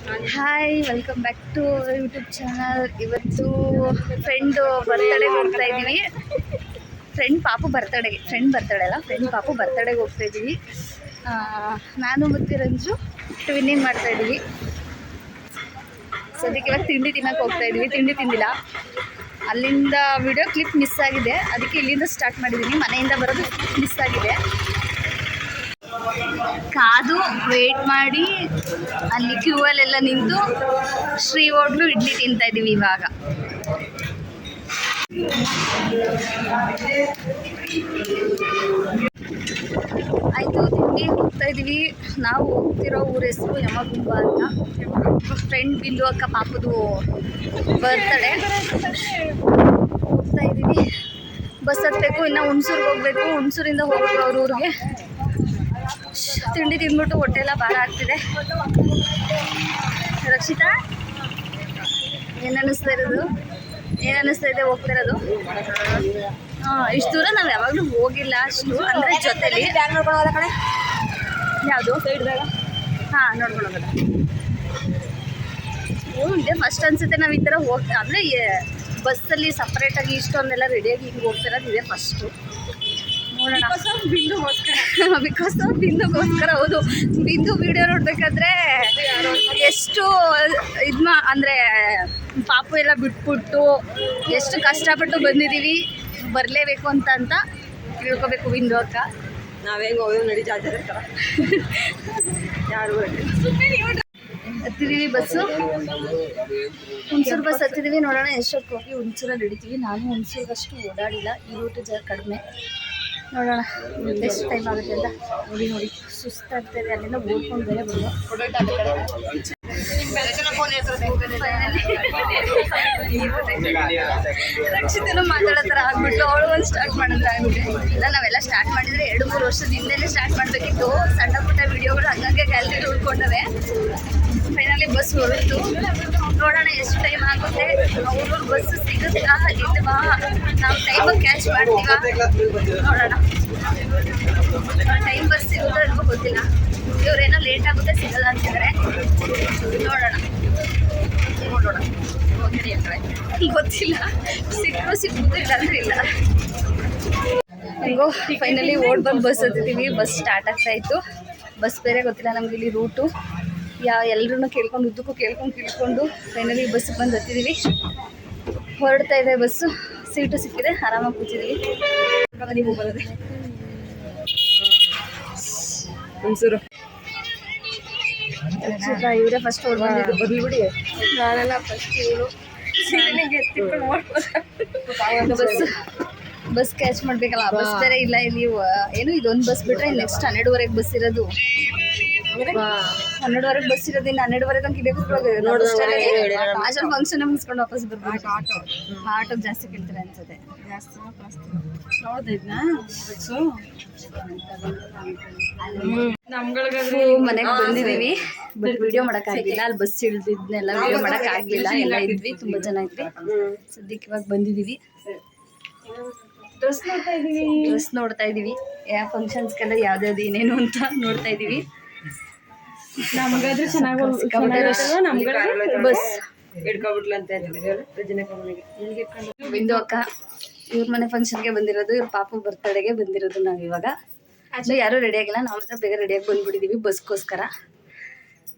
Hi, welcome back to YouTube channel. ಇವತ್ತು friend ಬರ್ತಡೆಗೆ ಹೋಗ್ತಾ ಇದ್ದೀವಿ. ಫ್ರೆಂಡ್ ಪಾಪು ಬರ್ತಡೆಗೆ ಹೋಗ್ತಾ ಇದ್ದೀವಿ. ನಾನು ಮತ್ತು ರಂಜು ಟ್ವಿನ್ನಿಂಗ್ ಮಾಡ್ತಾ ಇದ್ದೀವಿ. ಸದ್ಯಕ್ಕೆ ಇವಾಗ ತಿಂಡಿ ತಿನ್ನಕ್ಕೆ ಹೋಗ್ತಾ ಇದ್ದೀವಿ. ತಿಂಡಿ ತಿಂದಿಲ್ಲ. ಅಲ್ಲಿಂದ ವಿಡಿಯೋ ಕ್ಲಿಪ್ ಮಿಸ್ ಆಗಿದೆ, ಅದಕ್ಕೆ ಇಲ್ಲಿಂದ ಸ್ಟಾರ್ಟ್ ಮಾಡಿದ್ದೀನಿ. ಮನೆಯಿಂದ ಬರೋದು ಮಿಸ್ ಆಗಿದೆ. ಕಾದು ವೇಟ್ ಮಾಡಿ ಅಲ್ಲಿ ಕ್ಯೂ ಅಲ್ಲೆಲ್ಲ ನಿಂತು ಶ್ರೀ ಹೋಟ್ಲು ಇಡ್ಲಿ ತಿಂತಾ ಇದ್ದೀವಿ ಇವಾಗ. ಆಯಿತು, ತಿಂಡಿ ಹೋಗ್ತಾ ಇದ್ದೀವಿ. ನಾವು ಹೋಗ್ತಿರೋ ಊರ ಹೆಸರು ಯಮಗುಂಬ ಅಂತ. ಫ್ರೆಂಡ್ ಬಿಂದು ಅಕ್ಕ ಪಾಪದು ಬರ್ತಡೆ. ಹೋಗ್ತಾ ಇದ್ದೀವಿ. ಬಸ್ ಹತ್ತಬೇಕು. ಇನ್ನು ಹುಣಸೂರಿಗೆ ಹೋಗಬೇಕು. ಹುಣಸೂರಿಂದ ಹೋಗೋದು ಅವ್ರ ಊರಿಗೆ. ತಿಂಡಿ ತಿಂದ್ಬಿಟ್ಟು ಹೊಟ್ಟೆ ಎಲ್ಲ ಭಾರ ಆಗ್ತಿದೆ. ರಕ್ಷಿತಾ, ಏನು ಅನ್ನಿಸ್ತಾ ಇದೆ ಹೋಗ್ತಾ ಇರೋದು? ಇಷ್ಟು ದೂರ ನಾವು ಯಾವಾಗಲೂ ಹೋಗಿಲ್ಲ ಅಷ್ಟು, ಅಂದರೆ ಜೊತೆಲಿ. ಯಾವುದು ಹಾಂ, ನೋಡ್ಕೊಂಡು ಹೋಗೋದ. ಇದೆ ಫಸ್ಟ್ ಅನಿಸುತ್ತೆ ನಾವು ಈ ಥರ ಹೋಗ್ತಾ, ಅಂದರೆ ಬಸ್ಸಲ್ಲಿ ಸಪ್ರೇಟಾಗಿ ಇಷ್ಟೊಂದೆಲ್ಲ ರೆಡಿಯಾಗಿ ಹಿಂಗೆ ಹೋಗ್ತಿರೋದು ಇದೆ ಫಸ್ಟು. ನೋಡೋಣ. ಬಿಕಾಸ್ ಆಫ್ ಬಿಂದುಗೋಸ್ಕರ. ಹೌದು, ಬಿಂದು ವಿಡಿಯೋ ನೋಡ್ಬೇಕಾದ್ರೆ ಎಷ್ಟು ಅಂದರೆ ಪಾಪು ಎಲ್ಲ ಬಿಟ್ಬಿಟ್ಟು ಎಷ್ಟು ಕಷ್ಟಪಟ್ಟು ಬಂದಿದ್ದೀವಿ, ಬರಲೇಬೇಕು ಅಂತ ತಿಳ್ಕೊಬೇಕು ಬಿಂದು ಅಕ್ಕ. ನಾವೇನು ಹೋಗಿ ನಡಿ ಜಾತ್ರೆ ಯಾರು ಹತ್ತಿದ್ದೀವಿ. ಬಸ್ಸು ಹುಣಸೂರು ಬಸ್ ಹತ್ತಿದ್ದೀವಿ. ನೋಡೋಣ ಎಷ್ಟೊತ್ತು ಹೋಗಿ ಹುಣಸೂರಲ್ಲಿ ಹಿಡಿತೀವಿ. ನಾನು ಹುಣಸೂರಿಗಷ್ಟು ಓಡಾಡಿಲ್ಲ, ಈ ರೂಟ್ ಕಡಿಮೆ. ನೋಡೋಣ ಎಷ್ಟು ಟೈಮ್ ಆಗುತ್ತೆ ಅಂತ. ನೋಡಿ ಸುಸ್ತಾಗ್ತಾಯಿದೆ. ಅಲ್ಲೆಲ್ಲ ಓಡ್ಕೊಂಡು ಬೇರೆ ಬಂದು ರಕ್ಷಿತನೂ ಮಾತಾಡೋ ಥರ ಆಗ್ಬಿಟ್ಟು ಅವಳು ಒಂದು ಸ್ಟಾರ್ಟ್ ಮಾಡೋದು ಆಗುತ್ತೆ. ಇಲ್ಲ, ನಾವೆಲ್ಲ ಸ್ಟಾರ್ಟ್ ಮಾಡಿದರೆ 2-3 ವರ್ಷದ ಹಿಂದೆನೇ ಸ್ಟಾರ್ಟ್ ಮಾಡಬೇಕಿತ್ತು. ಸಣ್ಣ ಪುಟ್ಟ ವಿಡಿಯೋಗಳು ಹಂಗಾಗಿ ಗ್ಯಾಲರಿ ಉಳ್ಕೊಂಡವೆ. ಫೈನಲಿ ಬಸ್ ಹೊರತು. ನೋಡೋಣ ಎಷ್ಟು ಟೈಮ್ ಆಗುತ್ತೆ. ಅವ್ರ ಬಸ್ ಸಿಗುತ್ತಾ ಇಲ್ವಾ, ನಾವು ಟೈಮಾಗಿ ಕ್ಯಾಚ್ ಮಾಡ್ತೀವ ನೋಡೋಣ. ಟೈಮ್ ಬಸ್ ಸಿಗುತ್ತೋ ಇಲ್ವೋ ಗೊತ್ತಿಲ್ಲ. ಇವರೇನೋ ಲೇಟ್ ಆಗುತ್ತೆ, ಸಿಗಲ್ಲ ಅಂತಿದ್ದಾರೆ. ನೋಡೋಣ ಗೊತ್ತಿಲ್ಲ. ಸಿಕ್ಕರೂ ಸಿಕ್ಕಿದ್ದು ಇಲ್ಲ ಅಂದ್ರೆ ಇಲ್ಲ. ಹೆಂಗೋ ಫೈನಲಿ ಬಂದು ಬಸ್ ಹತ್ತಿದ್ದೀವಿ. ಬಸ್ ಸ್ಟಾರ್ಟ್ ಆಗ್ತಾಯಿತ್ತು. ಬಸ್ ಬೇರೆ ಗೊತ್ತಿಲ್ಲ ನಮ್ಗೆ ಇಲ್ಲಿ ರೂಟು. ಎಲ್ಲರೂ ಕೇಳ್ಕೊಂಡು ಉದ್ದಕ್ಕೂ ಕೇಳ್ಕೊಂಡು ಫೈನಲಿ ಬಸ್ಸಿಗೆ ಬಂದು ಹತ್ತಿದ್ದೀವಿ. ಹೊರಡ್ತಾ ಇದೆ ಬಸ್ಸು. ಸೀಟು ಸಿಕ್ಕಿದೆ, ಆರಾಮಾಗಿ ಕೂತಿದ್ದೀವಿ. ನೀವು ಬರೋದೆ ಹುಣಸೂರು. ಇವರೇ ಫಸ್ಟ್ ಬಂದಿದ್ದು. ಬರ್ಲಿ ಬಿಡಿ, ನಾನೆಲ್ಲ ಫಸ್ಟ್ ಇವರು ಬಸ್ ಕ್ಯಾಚ್ ಮಾಡಬೇಕಲ್ಲ. ಬಸ್ ಬೇರೆ ಇಲ್ಲ ಇಲ್ಲಿ. ಏನು ಇದೊಂದು ಬಸ್ ಬಿಟ್ಟರೆ ನೆಕ್ಸ್ಟ್ 12ವರೆಗೆ ಬಸ್ ಇರೋದು. 12ವರೆಗೆ ಬಸ್ ಇರೋದು. ಇನ್ನು 12ವರೆ ತನಕ ಇದೇ ಕೂತ್ಕೊಳ್ಳೋದು. ಅಷ್ಟೊಂದು ಫಂಕ್ಷನ್ ಮುಗಿಸ್ಕೊಂಡು ವಾಪಸ್ ಬರ್ಬೇಕು. ಆಟೋಗೆ ಜಾಸ್ತಿ ಕೇಳ್ತಾರೆ ಅನ್ಸುತ್ತೆ. ಮನೆಗೆ ಬಂದಿದ್ದೀವಿ. ಬಟ್ ವಿಡಿಯೋ ಮಾಡೋಕ್ಕಾಗಿಲ್ಲ. ಅಲ್ಲಿ ಬಸ್ ಇಳಿದಿದ್ನೆಲ್ಲ ವಿಡಿಯೋ ಮಾಡೋಕ್ಕಾಗಲಿಲ್ಲ. ಎಲ್ಲ ಇದ್ವಿ, ತುಂಬ ಜನ ಇದ್ವಿ. ಸದ್ಯಕ್ಕೆ ಇವಾಗ ಬಂದಿದ್ದೀವಿ. ಡ್ರೆಸ್ ನೋಡ್ತಾ ಇದ್ದೀವಿ. ಯಾವ ಫಂಕ್ಷನ್ಸ್ಗೆಲ್ಲ ಯಾವ್ದಾವ್ದು ಏನೇನು ಅಂತ ನೋಡ್ತಾ ಇದ್ದೀವಿ. ನಮ್ಗಾದ್ರೆ ಚೆನ್ನಾಗಿ ಬಸ್ ಬಿಂದು ಅಕ್ಕ ಇವ್ರ ಮನೆ ಫಂಕ್ಷನ್ಗೆ ಬಂದಿರೋದು. ಇವ್ರ ಪಾಪು ಬರ್ತಡೆಗೆ ಬಂದಿರೋದು. ನಾವು ಇವಾಗ ಯಾರೂ ರೆಡಿ ಆಗಿಲ್ಲ. ನಾವು ಮಾತ್ರ ಬೇಗ ರೆಡಿಯಾಗಿ ಬಂದ್ಬಿಟ್ಟಿದ್ದೀವಿ ಬಸ್ಗೋಸ್ಕರ.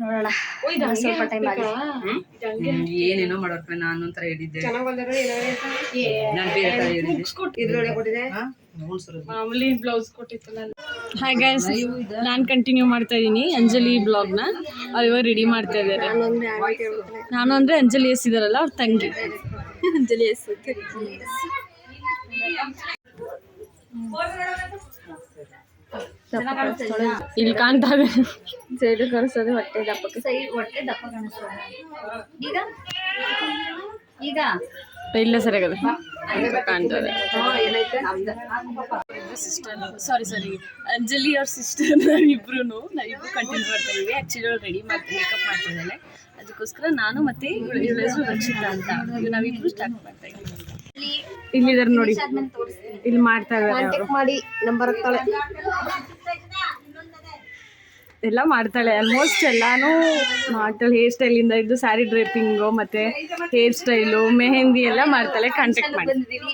ನೋಡೋಣ, ಸ್ವಲ್ಪ ಟೈಮ್ ಆಗಿ ಏನೇನೋ ಮಾಡೋಕೆ ನಾನು ಒಂಥರ ಹೇಳಿದ್ದೆ. ಮಾಮೂಲಿ ಬ್ಲೌಸ್ ಕೊಟ್ಟಿತ್ತು ನಾನು. ಹಾಯ್ ಗೈಸ್, ನಾನು ಕಂಟಿನ್ಯೂ ಮಾಡ್ತಾ ಇದ್ದೀನಿ ಅಂಜಲಿ ಬ್ಲಾಗ್ನ. ಅವ್ರು ಇವಾಗ ರೆಡಿ ಮಾಡ್ತಾ ಇದ್ದಾರೆ. ನಾನು ಅಂದರೆ ಅಂಜಲಿ ಎಸ್ ಇದಾರಲ್ಲ, ಅವ್ರ ತಂಗಿ ಅಂಜಲಿ ಎಸ್. ಇಲ್ಲಿ ಕಾಣ್ತಾ ಇದೆ. ಸೈಡ್ ಕಾಣಿಸ್ತದೆ ಹೊಟ್ಟೆ ದಪ್ಪಕ್ಕೆ. ಹೊಟ್ಟೆ ದಪ್ಪ ಕಾಣಿಸ್ತದೆ. ಈಗ ಇಲ್ಲ ಸರಿಯಾಗದೆ ಕಾಣ್ತದೆ. ಸಾರಿ ಅಂಜಲಿ ಅವ್ರ ಸಿಸ್ಟರ್. ನಾವಿಬ್ರು ಕಂಟಿನ್ಯೂ ಮಾಡ್ತಾ ಇದೀವಿ. ಆ್ಯಕ್ಚುಲಿ ಅವ್ರು ರೆಡಿ ಮೇಕಪ್ ಮಾಡ್ತಾ ಇದ್ದಾಳೆ. ಅದಕ್ಕೋಸ್ಕರ ನಾನು ಮತ್ತೆ ಇವಳ ಹೆಸರು ರಕ್ಷಿತಾ ಅಂತ. ನಾವಿಬ್ರು ಸ್ಟಾರ್ಟ್ ಮಾಡ್ತಾ ಇದ್ದೀವಿ. ಇಲ್ಲಿದ್ದಾರೆ ನೋಡಿ, ಇಲ್ಲಿ ಮಾಡ್ತಾ ಇದ್ದಾರೆ. ಮಾಡಿ ನಂಬರ್ ಹಾಕ್ತಾಳೆ. ಎಲ್ಲ ಮಾಡ್ತಾಳೆ ಆಲ್ಮೋಸ್ಟ್ ಎಲ್ಲಾನು ಮಾಡ್ತಾಳೆ. ಹೇರ್ ಸ್ಟೈಲಿಂದ ಇದ್ದು ಸ್ಯಾರಿ ಡ್ರೇಪಿಂಗು ಮತ್ತು ಹೇರ್ ಸ್ಟೈಲು ಮೆಹಂದಿ ಎಲ್ಲ ಮಾಡ್ತಾಳೆ. ಕಾಂಟ್ಯಾಕ್ಟ್ ಮಾಡಿ. ಬಂದಿದ್ದೀವಿ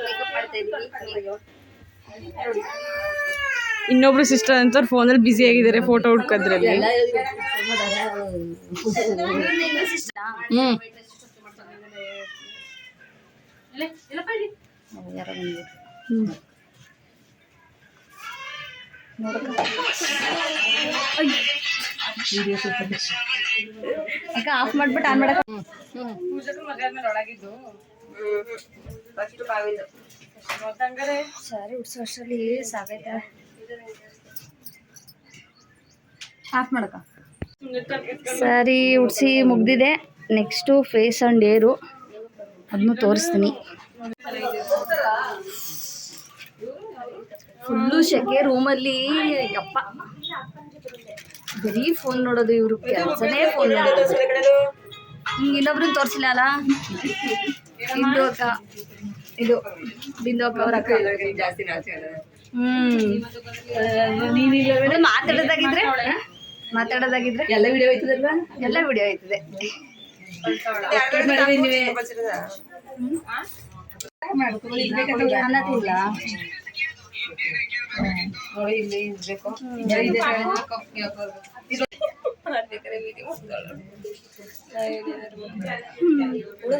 ಮೇಕಪ್ ಮಾಡ್ತಾ ಇದ್ದೀವಿ. ಇನ್ನೊಬ್ರು ಸಿಸ್ಟರ್ ಅಂತವ್ರು ಫೋನಲ್ಲಿ ಬ್ಯುಸಿ ಆಗಿದ್ದಾರೆ ಫೋಟೋ ಹುಡ್ಕೋದ್ರಲ್ಲಿ. ಈಗ ಆಫ್ ಮಾಡ್ಬಿಟ್ಟು ಆನ್ ಮಾಡಕ ಸಾರಿ ಉಡ್ಸೋ ಅಷ್ಟರಲ್ಲಿ ಸಾಕೈತೆ. ಆಫ್ ಮಾಡಕ ಸಾರಿ ಉಡ್ಸಿ ಮುಗ್ದಿದೆ. ನೆಕ್ಸ್ಟು ಫೇಸ್ ಆ್ಯಂಡ್ ಏರು ಅದನ್ನು ತೋರಿಸ್ತೀನಿ. ಫುಲ್ಲು ಸೆಕೆ ರೂಮಲ್ಲಿ. ಯಪ್ಪ ಬರೀ ಫೋನ್ ನೋಡೋದು, ಇವರು ಕೆಲಸನೇ ಫೋನ್ ನೋಡೋದು. ಹಿಂಗೆ ಇನ್ನೊಬ್ರನ್ನ ತೋರಿಸಿಲ್ಲ ಅಲ್ಲ, ಬಿಂದು ಅಕ್ಕ. ಇದು ಬಿಂದು ಅಕ್ಕ ಅವ್ರ ಅಕ್ಕ. ಮಾತಾಡೋದಾಗಿದ್ರೆ ಎಲ್ಲ ವಿಡಿಯೋ ಐತದಲ್ವ? ಎಲ್ಲ ವಿಡಿಯೋ ಐತದೆ. ಅನ್ನತಿಲ್ಲ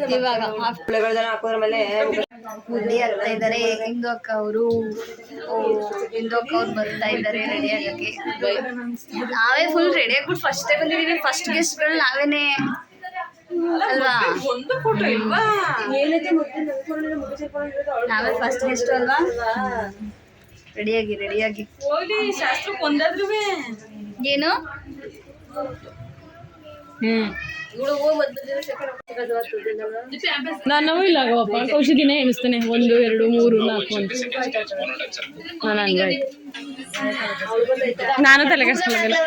ಇವಾಗ ಮುದ್ದೆ ಆಗ್ತಾ ಇದ್ದಾರೆ ಇಂದು ಅಕ್ಕ ಅವರು. ಇಂದು ಅಕ್ಕ ಅವ್ರು ಬರ್ತಾ ಇದ್ದಾರೆ ರೆಡಿ ಆಗಕ್ಕೆ. ನಾವೇ ಫುಲ್ ರೆಡಿ ಆಗ್ಬಿಟ್ಟು ಫಸ್ಟೇ ಬಂದಿದ್ದೀವಿ. ಫಸ್ಟ್ ಗೆಸ್ಟ್ಗಳು ನಾವೇನೆ ಅಲ್ವಾ? ನಾವೇ ಫಸ್ಟ್ ಗೆಸ್ಟ್ ಅಲ್ವಾ? ರೆಡಿಯಾಗಿ ರೆಡಿಯಾಗಿ ಏನು ನಾನು ಇಲ್ಲಪ್ಪ ಕೌಶಿಕಿನೇ ಎಣಿಸ್ತೇನೆ. 1 2 3 4 ಅಂತ ನಾನು ಹಂಗಾಯ್ತು. ನಾನು ತಲೆ ಕೆಡಿಸ್ಕೊಳ್ಳೋದಿಲ್ಲ.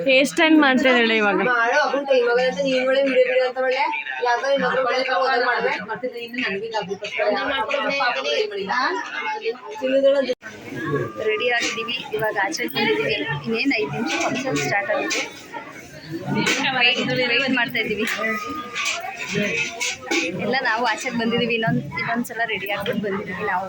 ಹೇರ್ ಸ್ಟೈಲ್ ಮಾಡ್ತಾ ಇದ್ದಾಳೆ ಇವಾಗ. ರೆಡಿ ಆಗಿದ್ದೀವಿ. ಇವಾಗ ಆಚೆ ಬಂದಿದ್ದೀವಿ. ಇನ್ನೇನು 5 ನಿಮಿಷ ಫಂಕ್ಷನ್ ಸ್ಟಾರ್ಟ್ ಆಗುತ್ತೆ. ವೆಯ್ಟ್ ಮಾಡ್ತಾ ಇದ್ದೀವಿ ಎಲ್ಲ. ನಾವು ಆಚೆಗೆ ಬಂದಿದ್ದೀವಿ. ಇನ್ನೊಂದ್ಸಲ ರೆಡಿ ಆಗ್ಬಿಟ್ಟು ಬಂದಿದ್ದೀವಿ ನಾವು.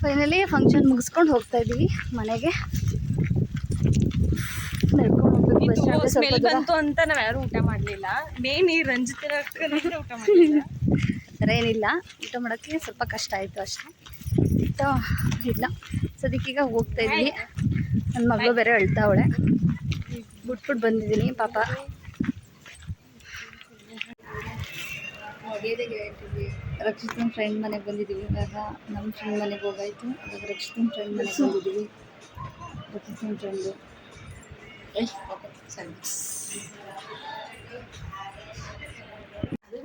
ಫೈನಲಿ ಫಂಕ್ಷನ್ ಮುಗಿಸ್ಕೊಂಡು ಹೋಗ್ತಾ ಇದ್ದೀವಿ ಮನೆಗೆ. ಸ್ಮೆಲ್ ಬಂತು ಅಂತ ನಾವ್ ಯಾರು ಊಟ ಮಾಡ್ಲಿಲ್ಲ. ಮೇನ್ ಈ ರಂಜಿತ ಊಟ ಮಾಡಲಿಲ್ಲ. ಥರ ಏನಿಲ್ಲ, ಊಟ ಮಾಡೋಕ್ಕೆ ಸ್ವಲ್ಪ ಕಷ್ಟ ಆಯಿತು ಅಷ್ಟೇ. ಊಟ ಇಲ್ಲ. ಸದ್ಯಕ್ಕೀಗ ಹೋಗ್ತಾ ಇದ್ವಿ. ನನ್ನ ಮಗಳು ಬೇರೆ ಅಳ್ತಾವಳೆ. ಬಿಟ್ಬಿಟ್ಟು ಬಂದಿದ್ದೀನಿ ಪಾಪ. ರಕ್ಷಿತನ ಫ್ರೆಂಡ್ ಮನೆಗೆ ಬಂದಿದ್ದೀವಿ. ಇವಾಗ ನಮ್ಮ ಫ್ರೆಂಡ್ ಮನೆಗೆ ಹೋಗಾಯಿತು. ಇವಾಗ ರಕ್ಷಿತನ ಫ್ರೆಂಡ್ ಮನೆಗೆ ಬಂದಿದ್ದೀವಿ. ರಕ್ಷಿತನ ಫ್ರೆಂಡು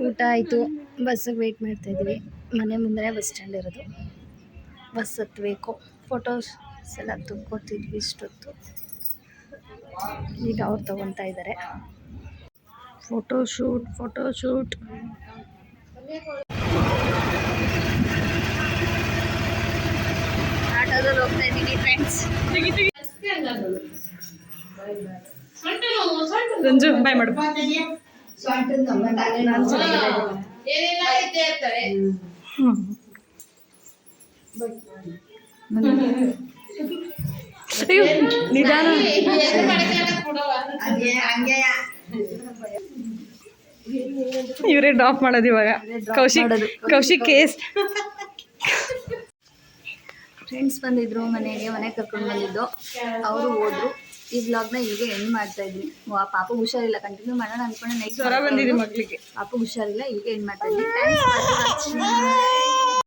ಊಟ ಆಯಿತು. ಬಸ್ಸಿಗೆ ವೆಯ್ಟ್ ಮಾಡ್ತಾಯಿದ್ದೀವಿ. ಮನೆ ಮುಂದೆ ಬಸ್ ಸ್ಟ್ಯಾಂಡ್ ಇರೋದು. ಬಸ್ ಹತ್ತಬೇಕು. ಫೋಟೋಸ್ ಎಲ್ಲ ತುಂಬ್ಕೊತಿದ್ವಿ ಇಷ್ಟೊತ್ತು. ಈಗ ಅವ್ರು ತೊಗೊತಾ ಇದ್ದಾರೆ. ಫೋಟೋಶೂಟ್ ಆಟೋದಲ್ಲಿ ಹೋಗ್ತಾ ಇದ್ದೀವಿ ಫ್ರೆಂಡ್ಸ್. ರಂಜು ಬಾಯ್ ಮಾಡು. ನಿಧಾನ. ಇವರೇ ಡ್ರಾಪ್ ಮಾಡೋದು ಇವಾಗ. ಕೌಶಿಕ್ ಕೇಸ್. ಫ್ರೆಂಡ್ಸ್ ಬಂದಿದ್ರು ಮನೆಗೆ ಕರ್ಕೊಂಡು ಬಂದಿದ್ದು, ಅವರು ಹೋದ್ರು. ಈ ವ್ಲಾಗ್ನ ಹೀಗೆ ಎಂಡ್ ಮಾಡ್ತಾ ಇದ್ವಿ. ಪಾಪ ಹುಷಾರಿಲ್ಲ, ಕಂಟಿನ್ಯೂ ಮಾಡೋಣ ಅನ್ಕೊಂಡೆ ನೆಕ್ಸ್ಟ್ ಬಂದಿದೆ ಮಕ್ಕಳಿಗೆ. ಪಾಪ ಹುಷಾರಿಲ್ಲ, ಹೀಗೆ ಎಂಡ್ ಮಾಡ್ತಾ ಇದ್ವಿ. Thanks for watching.